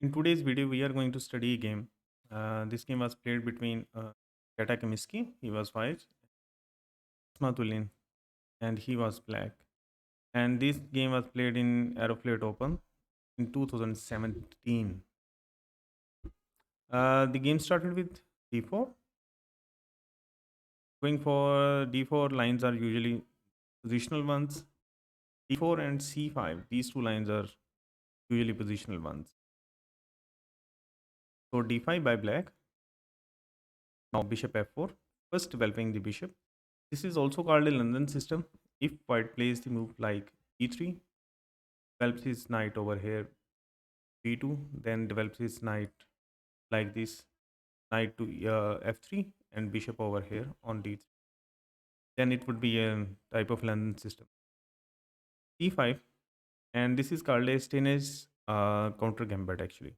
In today's video, we are going to study a game. This game was played between Kata Kaminsky, he was white, Smatulin, and he was black. And this game was played in Aeroflot Open in 2017. The game started with d4. Going for d4 lines are usually positional ones. d4 and c5, these two lines are usually positional ones. So d5 by black. Now bishop f4, first developing the bishop. This is also called a London system. If white plays the move like e3, develops his knight over here, b2, then develops his knight like this, knight to f3, and bishop over here on d3. Then it would be a type of London system. e5, and this is called a Stein's counter gambit actually.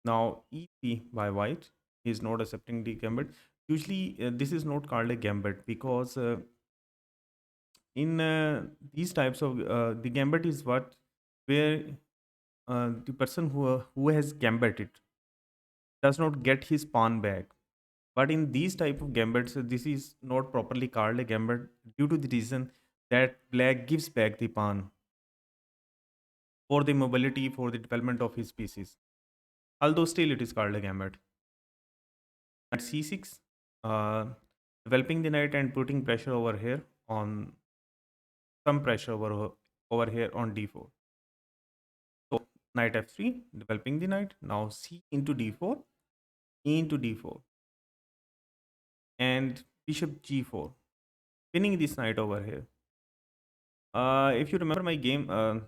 Now e3 by white, he is not accepting the gambit. Usually this is not called a gambit because in these types of the gambit is what where the person who has gambited does not get his pawn back. But in these type of gambits, this is not properly called a gambit due to the reason that black gives back the pawn for the mobility, for the development of his pieces. Although still it is called a gambit. At c6, uh, developing the knight and putting pressure over here on some pressure over here on d4. So knight f3, developing the knight. Now c into d4, e into d4, and bishop g4, winning this knight over here. If you remember my game, uh,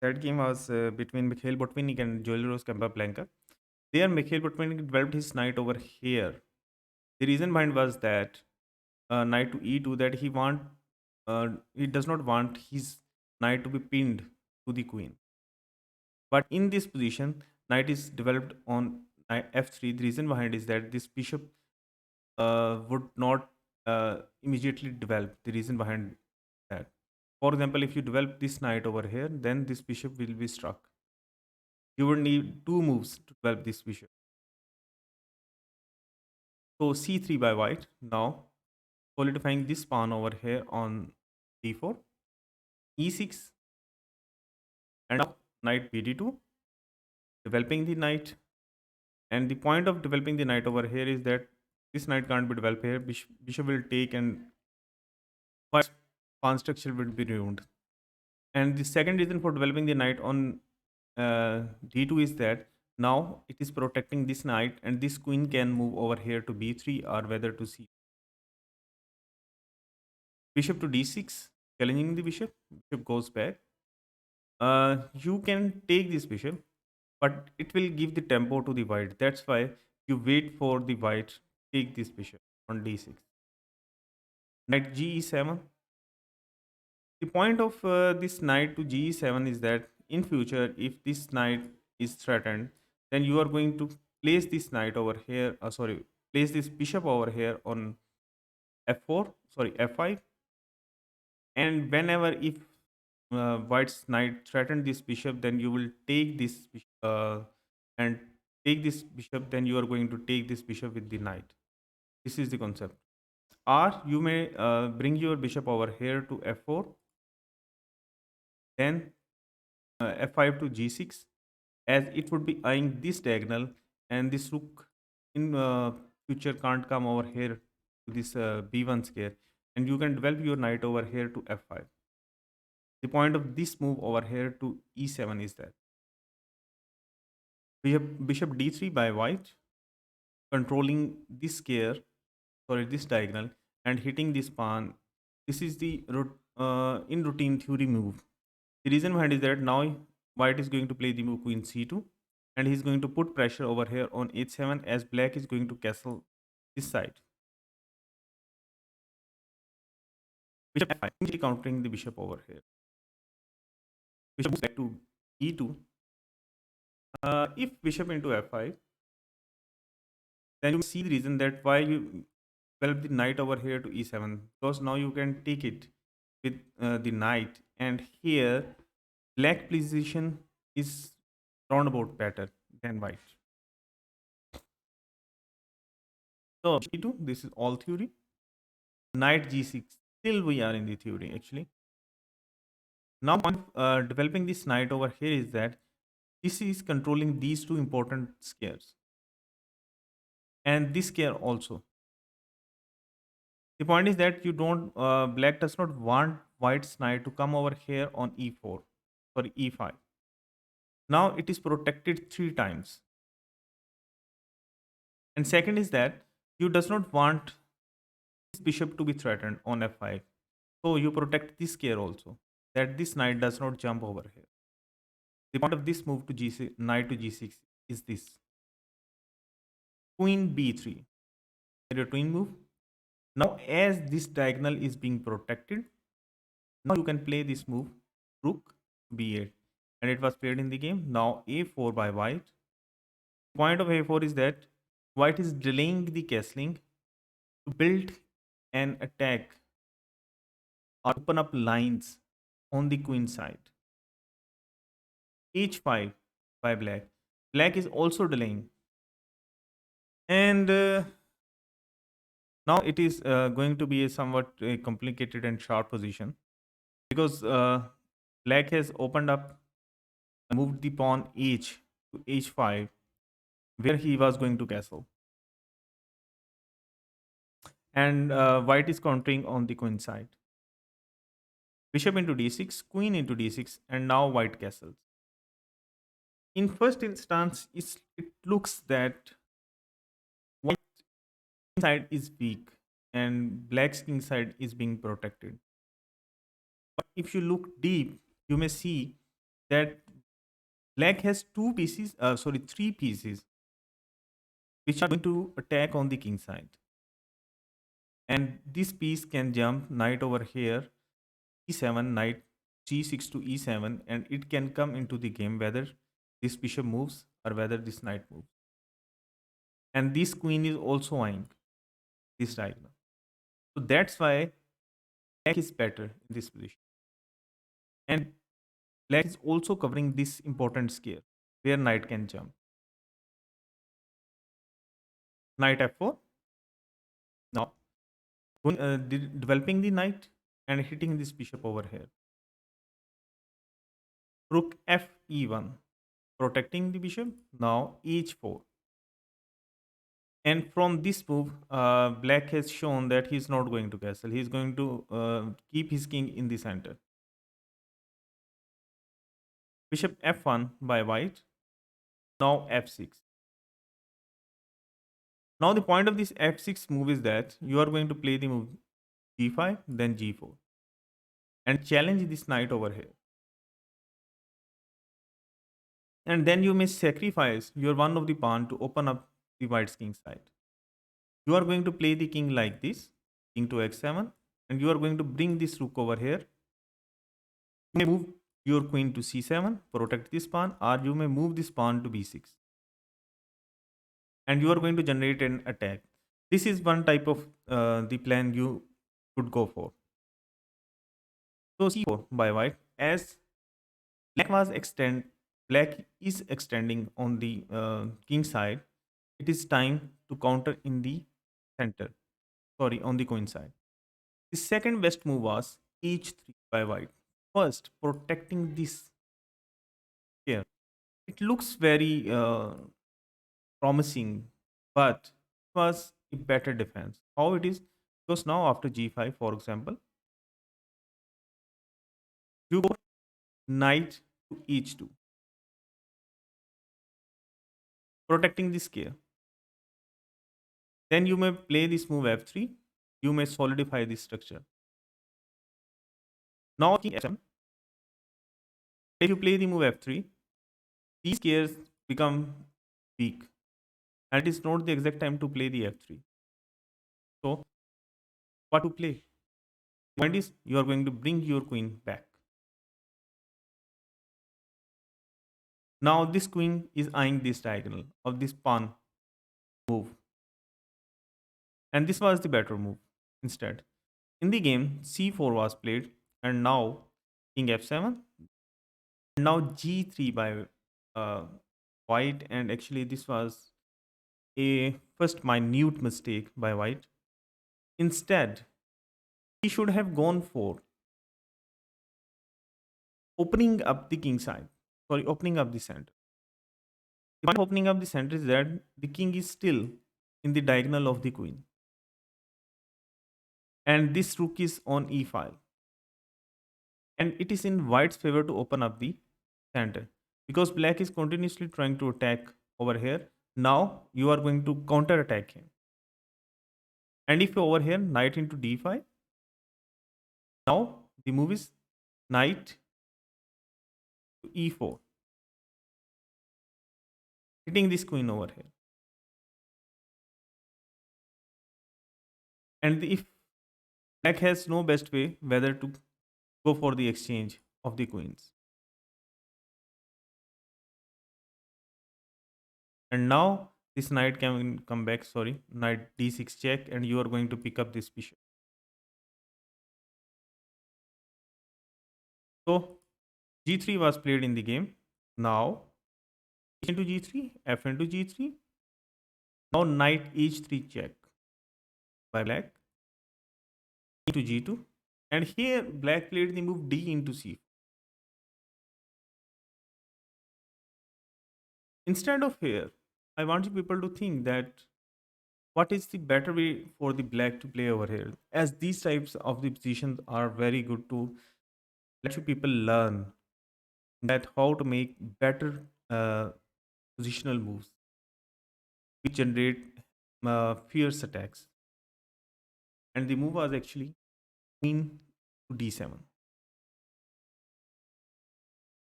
that game was between Mikhail Botvinnik and Joeliros Capablanca. There, Mikhail Botvinnik developed his knight over here. The reason behind was that knight to e2, that he does not want his knight to be pinned to the queen. But in this position, knight is developed on f3. The reason behind is that this bishop would not immediately develop. The reason behind that. For example, if you develop this knight over here, then this bishop will be struck. You would need two moves to develop this bishop. So c3 by white. Now solidifying this pawn over here on d4, e6, and now knight bd2, developing the knight. And the point of developing the knight over here is that this knight can't be developed here. Bishop will take and pawn structure will be ruined. And the second reason for developing the knight on d2 is that now it is protecting this knight, and this queen can move over here to b3 or whether to c. Bishop to d6, challenging the bishop. Bishop goes back. You can take this bishop, but it will give the tempo to the white. That's why you wait for the white take this bishop on d6. Knight ge7. The point of this knight to ge7 is that in future, if this knight is threatened, then you are going to place this knight over here. Place this bishop over here on f4. Sorry, f5. And whenever if white's knight threatened this bishop, then you will take this and take this bishop. Then you are going to take this bishop with the knight. This is the concept. Or you may bring your bishop over here to f4, then f5 to g6, as it would be eyeing this diagonal, and this rook in future can't come over here to this b1 square, and you can develop your knight over here to f5. The point of this move over here to e7 is that we have bishop d3 by white, controlling this square, this diagonal, and hitting this pawn. This is the in routine theory move. The reason behind is that now white is going to play the move queen c2, and he's going to put pressure over here on h7, as black is going to castle this side. Bishop f5, immediately countering the bishop over here. Bishop moves back to e2. If bishop into f5, then you see the reason that why you develop the knight over here to e7, because now you can take it with the knight, and here Black position is roundabout better than white. So G2, this is all theory. Knight G6, still we are in the theory actually. Now developing this knight over here is that this is controlling these two important squares and this square also. The point is that you don't, black does not want white's knight to come over here on e4, sorry, e5. Now it is protected 3 times. And second is that you does not want this bishop to be threatened on f5. So you protect this square also, that this knight does not jump over here. The point of this move to g6, knight to g6 is this. Queen b3, your twin move. Now as this diagonal is being protected, now you can play this move, rook b8. And it was played in the game. Now a4 by white. Point of a4 is that white is delaying the castling to build an attack or open up lines on the queen side. h5 by black. Black is also delaying. And now it is going to be a somewhat complicated and sharp position because black has opened up, moved the pawn h to h5 where he was going to castle. And white is countering on the queen side. Bishop into d6, queen into d6, and now white castles. In first instance, it looks that white side is weak and black's king side is being protected. But if you look deep, you may see that black has three pieces which are going to attack on the king side. And this piece can jump knight over here, e7, knight g6 to e7, and it can come into the game whether this bishop moves or whether this knight moves. And this queen is also eyeing this diagonal. So that's why black is better in this position. And black is also covering this important square where knight can jump. Knight f4. Now, developing the knight and hitting this bishop over here. Rook f e1, protecting the bishop. Now h4. And from this move, black has shown that he's not going to castle. He's going to keep his king in the center. Bishop f1 by white. Now f6. Now the point of this f6 move is that you are going to play the move g5, then g4. And challenge this knight over here. And then you may sacrifice your one of the pawn to open up the white's king side. You are going to play the king like this, king to x7, and you are going to bring this rook over here. You may move your queen to c7, protect this pawn, or you may move this pawn to b6. And you are going to generate an attack. This is one type of the plan you could go for. So c4 by white, as black is extending on the king side, it is time to counter in the center, sorry, on the queen side. The second best move was h3 by white. First, protecting this here. It looks very promising, but it was a better defense. How it is? Because now after g5, for example, you go knight to h2, protecting this square. Then you may play this move f3. You may solidify this structure. Now king f7. If you play the move f3, these squares become weak. And it is not the exact time to play the f3. So, what to play? The point is, you are going to bring your queen back. Now, this queen is eyeing this diagonal of this pawn move. And this was the better move instead. In the game, c4 was played, and now king f7. Now g3 by uh, white, and actually this was a first minute mistake by white. Instead, he should have gone for opening up the king side. Sorry, opening up the center. The point of opening up the center is that the king is still in the diagonal of the queen, and this rook is on e file, and it is in white's favor to open up the center because black is continuously trying to attack over here. Now you are going to counter attack him, and if over here knight into d5, now the move is knight to e4, hitting this queen over here. And if black has no best way whether to go for the exchange of the queens. And now this knight can come back, sorry, knight d6 check, and you are going to pick up this bishop. So g3 was played in the game. Now h into g3, f into g3. Now knight h3 check by black into g2. And here black played the move d into c. Instead of here, I want you people to think that what is the better way for the black to play over here, as these types of the positions are very good to let you people learn that how to make better positional moves which generate fierce attacks. And the move was actually queen to d7.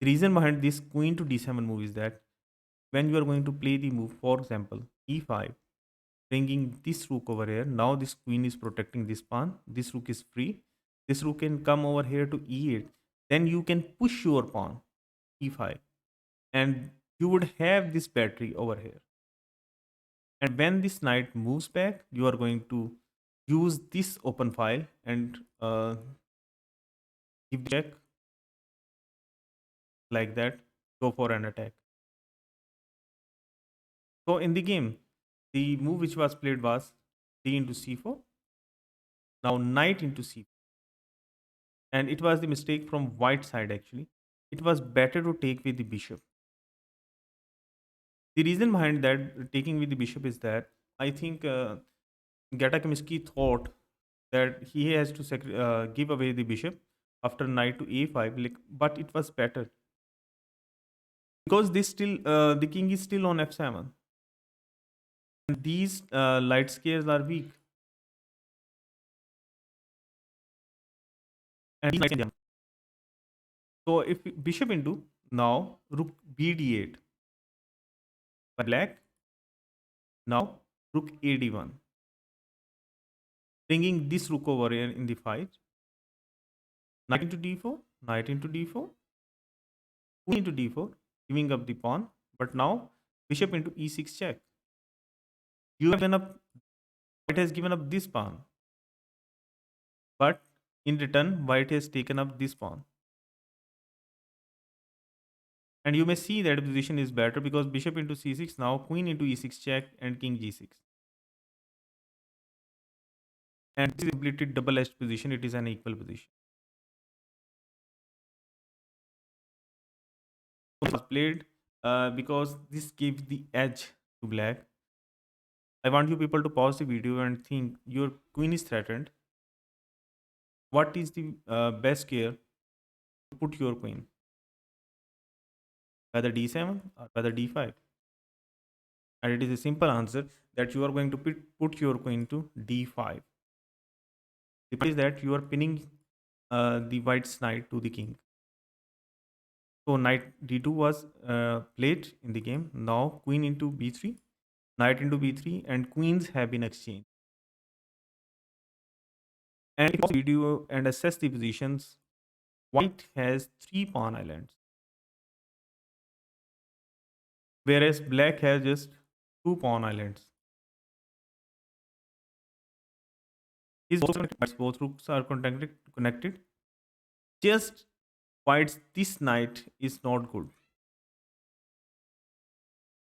The reason behind this queen to d7 move is that when you are going to play the move, for example, e5, bringing this rook over here, now this queen is protecting this pawn, this rook is free, this rook can come over here to e8, then you can push your pawn e5, and you would have this battery over here. And when this knight moves back, you are going to use this open file and give check like that, go for an attack. So in the game, the move which was played was d into c4. Now knight into c4. And it was the mistake from white side actually. It was better to take with the bishop. The reason behind that taking with the bishop is that I think Gata Kaminsky thought that he has to give away the bishop after knight to a5, like, but it was better because this still the king is still on f7, and these light squares are weak, and these knights can jump. So if bishop into, now rook b d8 by black, now rook a d1, bringing this rook over here in the fight. Knight into d4, knight into d4, queen into d4, giving up the pawn. But now bishop into e6 check. You have given up. White has given up this pawn, but in return, white has taken up this pawn. And you may see that position is better because bishop into c6, now queen into e6 check, and king g6. And this is completely double-edged position. It is an equal position. So it was played because this gives the edge to black. I want you people to pause the video and think your queen is threatened. What is the best care to put your queen? Whether d7 or whether d5? And it is a simple answer that you are going to put your queen to d5. The point is that you are pinning the white's knight to the king. So knight d2 was played in the game. Now queen into b3, knight into b3, and queens have been exchanged. And if you pause the video and assess the positions, white has 3 pawn islands, whereas black has just 2 pawn islands. Both rooks are connected. Just white's this knight is not good.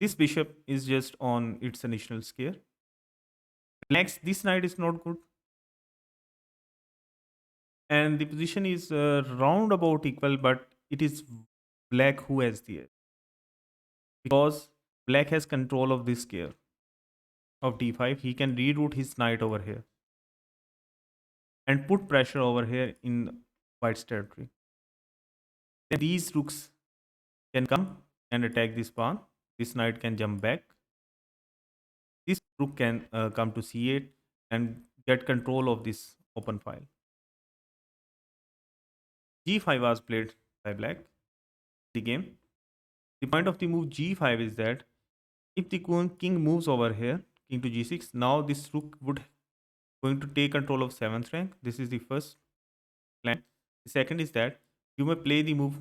This bishop is just on its initial square. Black's this knight is not good, and the position is round about equal, but it is black who has the edge because black has control of this square of d5. He can reroute his knight over here and put pressure over here in white's territory. Then these rooks can come and attack this pawn. This knight can jump back. This rook can come to c8 and get control of this open file. g5 was played by black. The game. The point of the move g5 is that if the king moves over here, king to g6, now this rook would going to take control of 7th rank. This is the first plan. The second is that you may play the move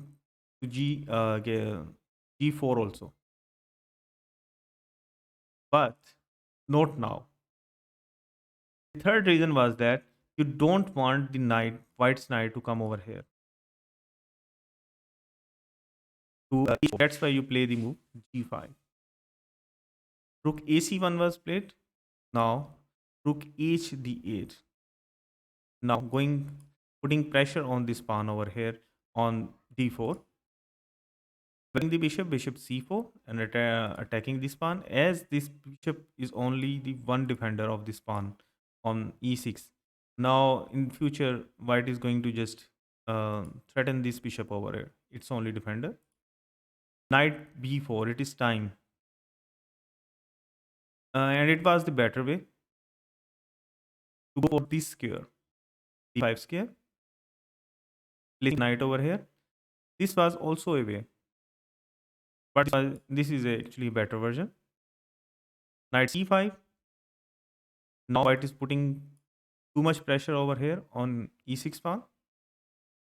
to g4 also, but not now. The third reason was that you don't want the knight, white's knight, to come over here. That's why you play the move g5. Rook ac1 was played. Now rook h d8. Now putting pressure on this pawn over here on d4. Winning the bishop, bishop c4, and attacking this pawn, as this bishop is only the one defender of this pawn on e6. Now in future, white is going to just threaten this bishop over here. It's only defender. Knight b4, it is time. And it was the better way to go for this square, d5 square, placing knight over here. This was also a way, but this is actually a better version. Knight c5. Now white is putting too much pressure over here on e6 pawn.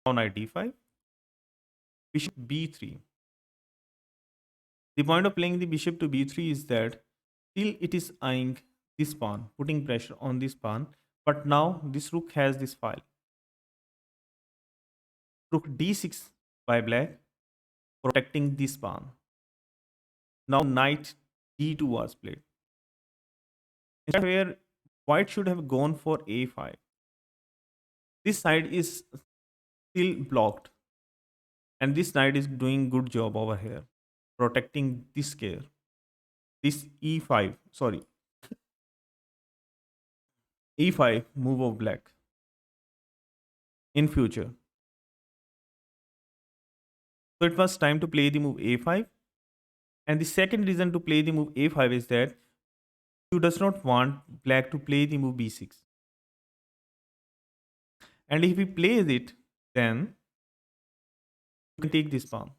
Now knight d5. Bishop b3. The point of playing the bishop to b3 is that still it is eyeing this pawn, putting pressure on this pawn, but now this rook has this file. Rook d6 by black, protecting this pawn. Now knight d2 was played. Instead where white should have gone for a5. This side is still blocked, and this knight is doing good job over here, protecting this square. This e5, sorry, e5 move of black in future. So it was time to play the move a5. And the second reason to play the move a5 is that you does not want black to play the move b6. And if he plays it, then you can take this pawn.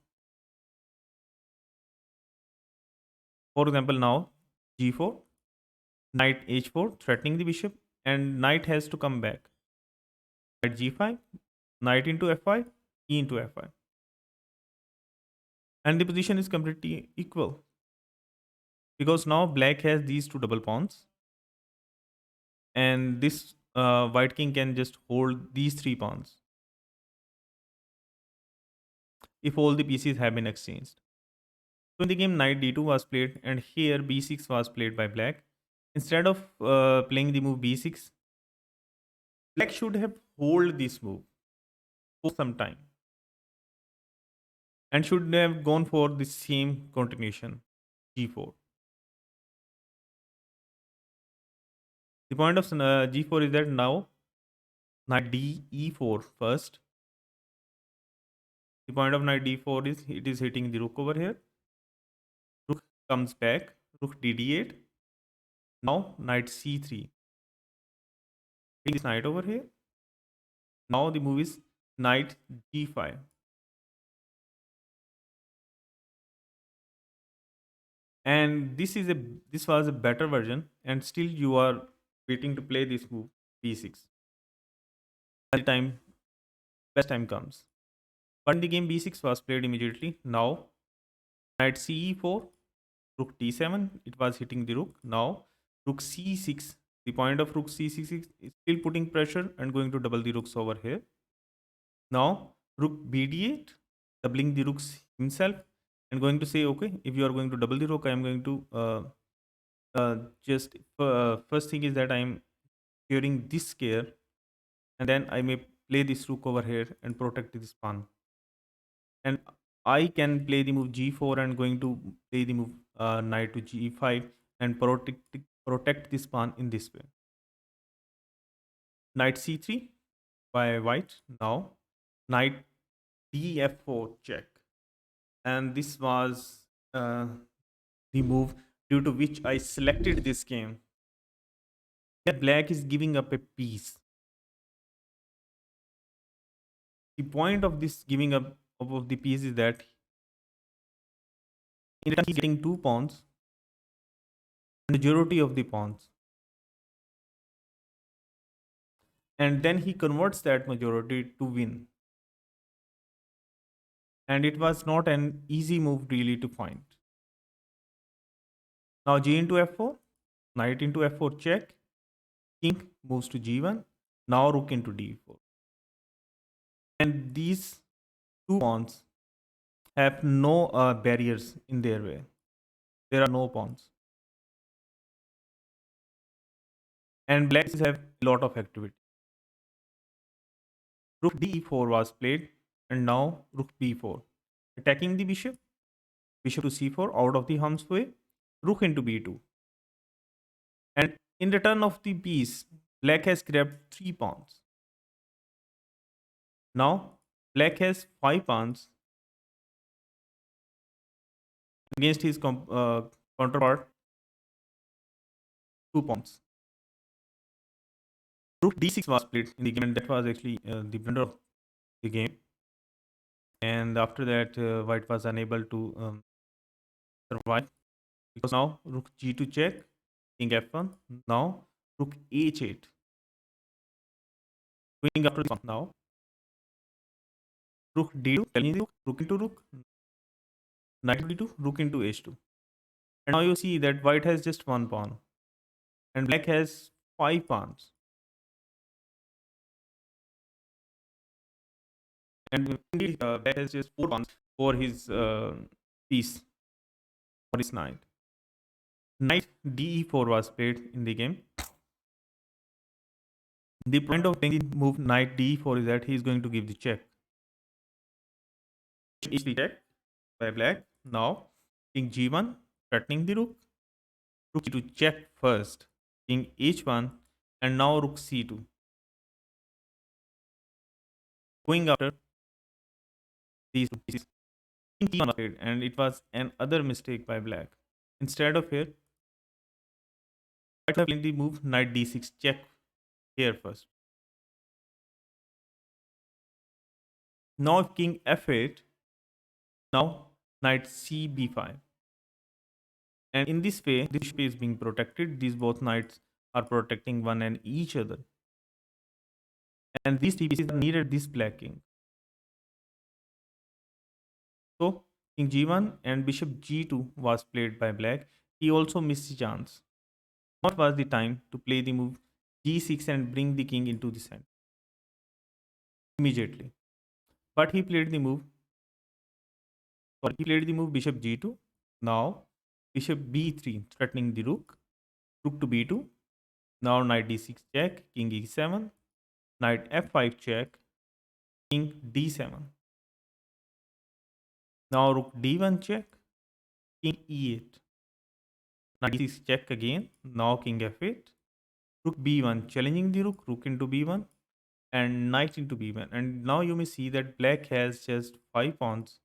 For example, now g4, knight h4, threatening the bishop, and knight has to come back. Knight g5, knight into f5, e into f5. And the position is completely equal because now black has these two double pawns, and this white king can just hold these three pawns if all the pieces have been exchanged. So in the game, knight d2 was played, and here b6 was played by black. Instead of playing the move b6, black should have hold this move for some time and should have gone for the same continuation, g4. The point of g4 is that now knight d e4 first. The point of knight d4 is it is hitting the rook over here. Rook comes back, rook d8. Now knight c3. This knight over here. Now the move is knight g5. And this was a better version, and still you are waiting to play this move b6. At the time, best time comes. But in the game, b6 was played immediately. Now knight ce4, rook d7. It was hitting the rook. Now rook c6. The point of rook c6 is still putting pressure and going to double the rooks over here. Now rook bd8, doubling the rooks himself, and going to say, okay, if you are going to double the rook, I am going to just first thing is that I am curing this square, and then I may play this rook over here and protect this pawn. And I can play the move g4 and going to play the move knight to g5 and protect this pawn in this way. Knight c3 by white. Now knight df4 check, and this was the move due to which I selected this game. Here black is giving up a piece. The point of this giving up of the piece is that in return he's getting 2 pawns, majority of the pawns, and then he converts that majority to win. And it was not an easy move really to find. Now g into f4, knight into f4 check, king moves to g1, now rook into d4. And these 2 pawns have no barriers in their way. There are no pawns. And black have a lot of activity. Rook d4 was played, and now rook b4. Attacking the bishop, bishop to c4 out of the harm's way, rook into b2. And in return of the piece, black has grabbed 3 pawns. Now black has 5 pawns against his counterpart, 2 pawns. Rook d6 was played in the game, and that was actually the blunder of the game. And after that, white was unable to survive, because now rook g2 check, king f1. Now rook h8, winning after this one. Now rook d2, challenging the rook into rook, knight d2, rook into h2. And now you see that white has just 1 pawn, and black has 5 pawns. And indeed, black has just 4 pawns for his piece, for his knight. Knight de4 was played in the game. The point of playing the move knight d4 is that he is going to give the check. H3 check by black. Now king g1, threatening the rook. Rook g2 check first. King h1, and now rook c2. Going after these two pieces. King d1 was played, and it was another mistake by black. Instead of here, white have played the move knight d6 check here first. Now if king f8, now knight c b5. And in this way, this bishop is being protected. These both knights are protecting one and each other. And these three pieces are needed this black king. So king g1 and bishop g2 was played by black. He also missed the chance. What was the time to play the move g6 and bring the king into the center immediately? But he played the move. Sorry, he played the move bishop g2. Now bishop b3, threatening the rook. Rook to b2. Now knight d6 check, king e7, knight f5 check, king d7. Now rook d1 check, king e8. Knight d6 check again. Now king f8. Rook b1, challenging the rook, rook into b1, and knight into b1. And now you may see that black has just 5 pawns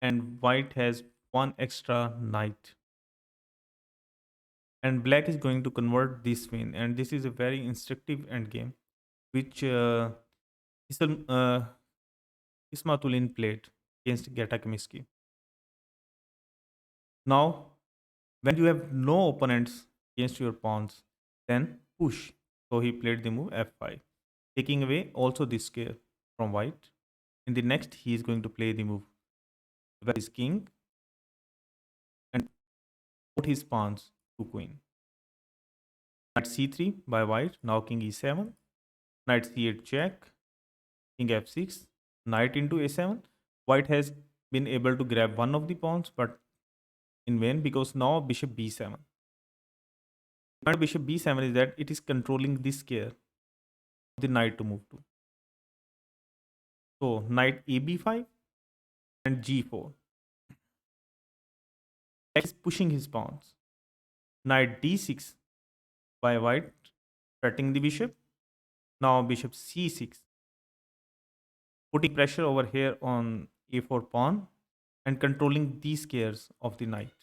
and white has one extra knight. And black is going to convert this win. And this is a very instructive endgame, which Ismatulin played against Geta Kaminsky. Now, when you have no opponents against your pawns, then push. So he played the move f5, taking away also this square from white. In the next, he is going to play the move where his king and put his pawns to queen. Knight c3 by white, now king e7, knight c8 check, king f6. knight into a7. White has been able to grab one of the pawns, but in vain, because now bishop b7. The point of bishop b7 is that it is controlling this square the knight to move to. So knight ab5 and g4. Black is pushing his pawns. Knight d6 by white, threatening the bishop. Now bishop c6, putting pressure over here on a4 pawn and controlling these squares of the knight.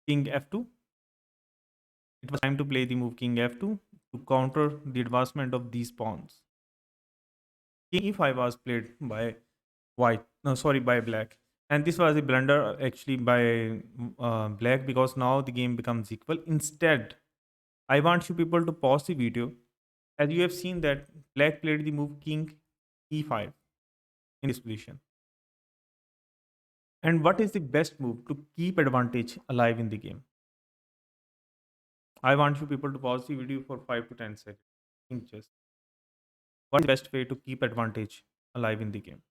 King f2. It was time to play the move king f2 to counter the advancement of these pawns. King e5 was played by white, no, sorry, by black. And this was a blunder actually by black, because now the game becomes equal. Instead, I want you people to pause the video, as you have seen that black played the move king e5 in this position. And what is the best move to keep advantage alive in the game? I want you people to pause the video for 5 to 10 seconds. Think just what is the best way to keep advantage alive in the game?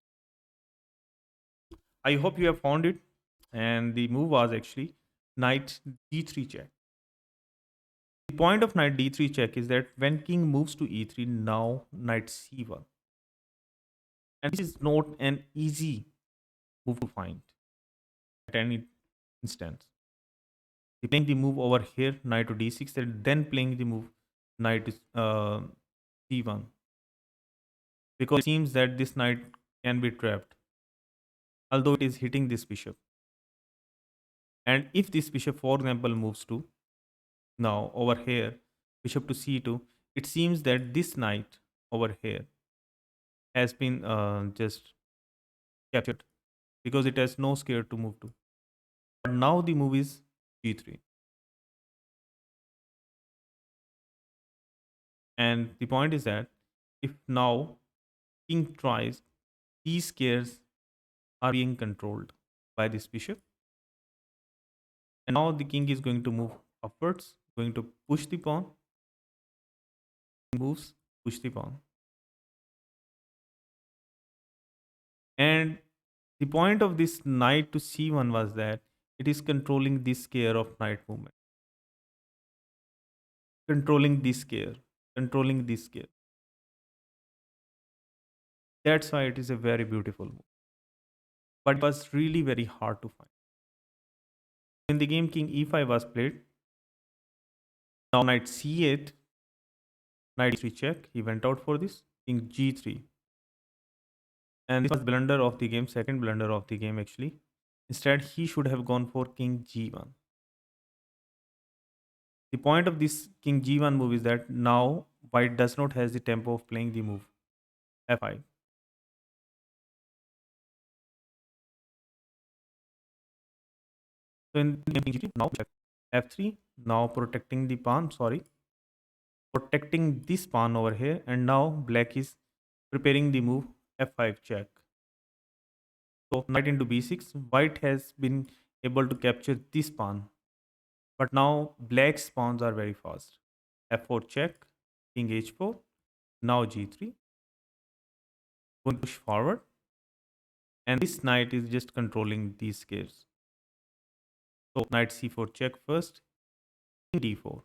I hope you have found it. And the move was actually knight d3 check. The point of knight d3 check is that when king moves to e3, now knight c1. And this is not an easy move to find at any instance. Playing the move over here, knight to d6, and then playing the move knight to c1. Because it seems that this knight can be trapped, although it is hitting this bishop. And if this bishop, for example, moves to now over here, bishop to c2, it seems that this knight over here has been just captured, because it has no square to move to. But now the move is g3. And the point is that if now king tries, these squares are being controlled by this bishop. And now the king is going to move upwards, going to push the pawn. Moves, push the pawn. And the point of this knight to c1 was that it is controlling this square of knight movement. Controlling this square. Controlling this square. That's why it is a very beautiful move. But it was really very hard to find. In the game, king e5 was played. Now knight c8, knight e3 check. He went out for this. King g3. And this was blunder of the game, second blunder of the game actually. Instead, he should have gone for king g1. The point of this king g1 move is that now white does not has the tempo of playing the move f5. So in king g3, now f3, now protecting the pawn, protecting this pawn over here, and now black is preparing the move f5 check. So knight into b6, white has been able to capture this pawn, but now black's pawns are very fast. f4 check, king h4, now g3, going to push forward, and this knight is just controlling these squares. So knight c4 check first, king d4.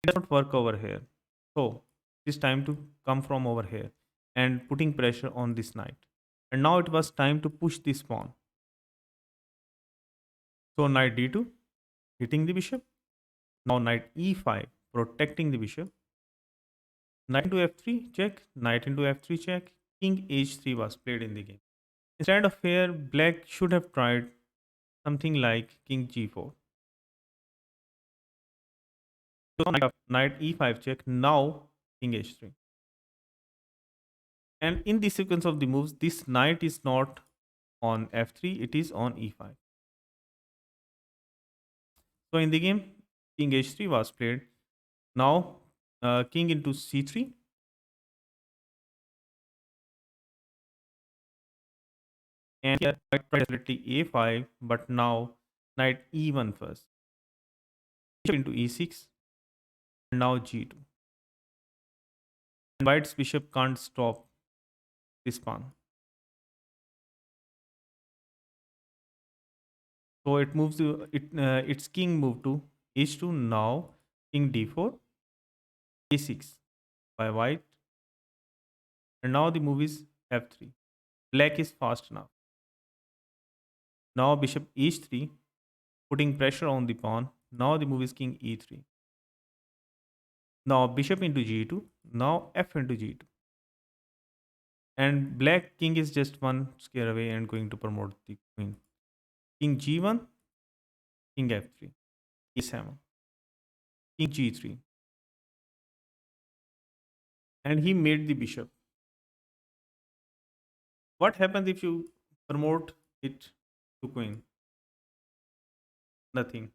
It does not work over here. So it is time to come from over here and putting pressure on this knight. And now it was time to push this pawn. So knight d2, hitting the bishop. Now knight e5, protecting the bishop. Knight into f3 check, knight into f3 check, king h3 was played in the game. Instead of here, black should have tried something like king g4. So knight e5 check, now king h3. And in the sequence of the moves, this knight is not on f3, it is on e5. So in the game, king h3 was played. Now king into c3. And here white tried definitely a5, but now knight e1 first. Bishop into e6, and now g2. And white's bishop can't stop this pawn. So it moves to its king move to h2. Now king d4, a6 by white, and now the move is f3. Black is fast now. Now bishop h3, putting pressure on the pawn. Now the move is king e3. Now bishop into g2. Now f into g2. And black king is just one square away and going to promote the queen. King g1, king f3, a7, king g3, and he made the bishop. What happens if you promote it to queen? Nothing,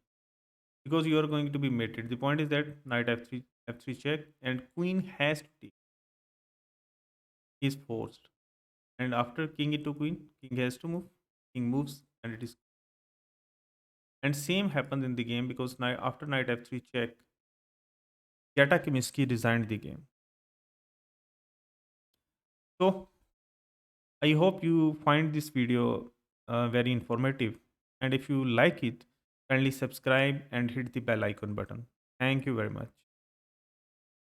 because you are going to be mated. The point is that knight f3, f3 check, and queen has to take. He is forced, and after king into queen, king has to move. King moves, and it is. And same happens in the game because after knight f3 check, Gata Kaminsky designed the game. So I hope you find this video very informative. And if you like it, kindly subscribe and hit the bell icon button. Thank you very much.